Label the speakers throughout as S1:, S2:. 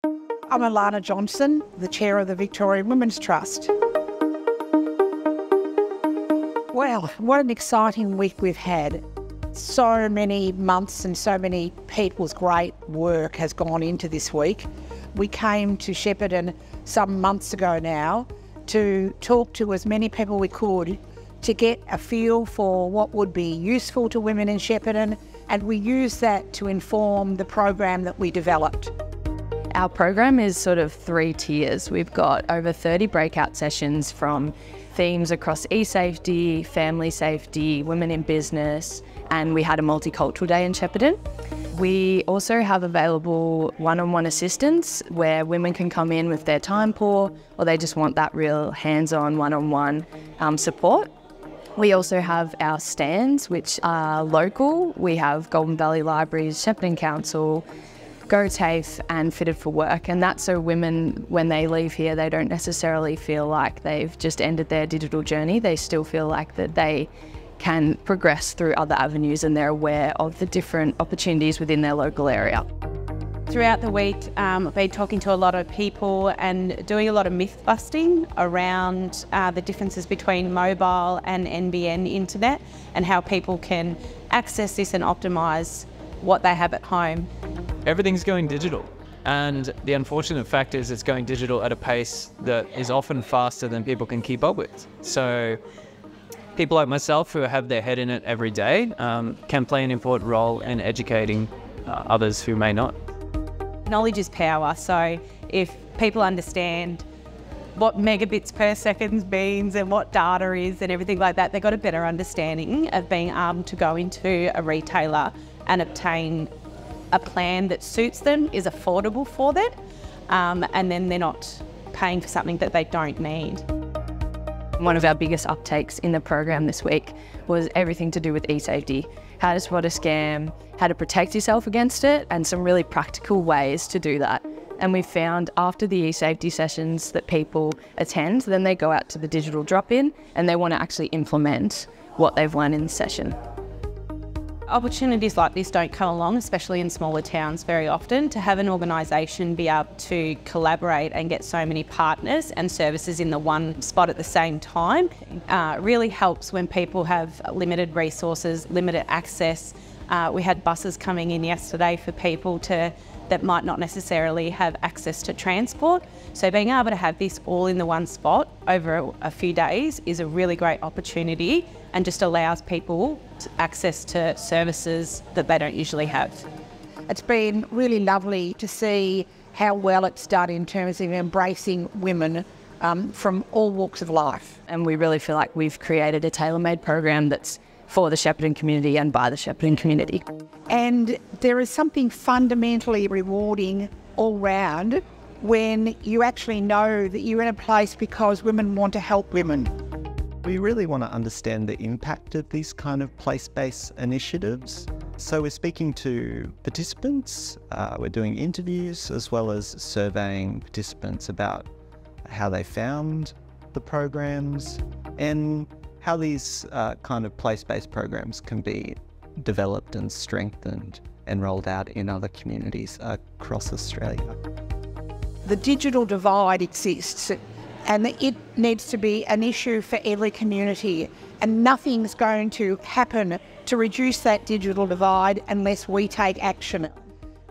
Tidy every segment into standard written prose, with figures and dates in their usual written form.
S1: I'm Alana Johnson, the Chair of the Victorian Women's Trust. Well, what an exciting week we've had. So many months and so many people's great work has gone into this week. We came to Shepparton some months ago now to talk to as many people we could to get a feel for what would be useful to women in Shepparton, and we used that to inform the program that we developed.
S2: Our program is sort of 3 tiers. We've got over 30 breakout sessions from themes across e-safety, family safety, women in business, and we had a multicultural day in Shepparton. We also have available one-on-one assistance where women can come in with their time poor or they just want that real hands-on one-on-one support. We also have our stands, which are local. We have Golden Valley Libraries, Shepparton Council, Go TAFE and Fitted for Work, and that's so women, when they leave here, they don't necessarily feel like they've just ended their digital journey. They still feel like that they can progress through other avenues and they're aware of the different opportunities within their local area.
S3: Throughout the week, I've been talking to a lot of people and doing a lot of myth busting around the differences between mobile and NBN internet and how people can access this and optimise what they have at home.
S4: Everything's going digital, and the unfortunate fact is it's going digital at a pace that is often faster than people can keep up with. So people like myself who have their head in it every day can play an important role in educating others who may not.
S3: Knowledge is power, so if people understand what megabits per second means and what data is and everything like that, they've got a better understanding of being able to go into a retailer and obtain a plan that suits them, is affordable for them, and then they're not paying for something that they don't need.
S2: One of our biggest uptakes in the program this week was everything to do with e-safety. How to spot a scam, how to protect yourself against it, and some really practical ways to do that. And we found after the e-safety sessions that people attend, then they go out to the digital drop-in and they want to actually implement what they've learned in the session.
S3: Opportunities like this don't come along, especially in smaller towns very often. To have an organisation be able to collaborate and get so many partners and services in the one spot at the same time really helps when people have limited resources, limited access. We had buses coming in yesterday for people that might not necessarily have access to transport. So being able to have this all in the one spot over a few days is a really great opportunity and just allows people access to services that they don't usually have.
S1: It's been really lovely to see how well it's done in terms of embracing women from all walks of life.
S2: And we really feel like we've created a tailor-made program that's for the Shepparton community and by the Shepparton community.
S1: And there is something fundamentally rewarding all round when you actually know that you're in a place because women want to help women.
S5: We really want to understand the impact of these kind of place-based initiatives. So we're speaking to participants, we're doing interviews as well as surveying participants about how they found the programs and how these kind of place-based programs can be developed and strengthened and rolled out in other communities across Australia.
S1: The digital divide exists and it needs to be an issue for every community, and nothing's going to happen to reduce that digital divide unless we take action.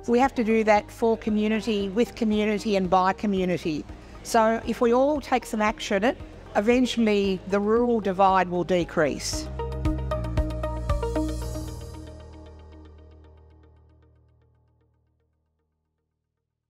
S1: We have to do that for community, with community and by community. So if we all take some action, eventually the rural divide will decrease.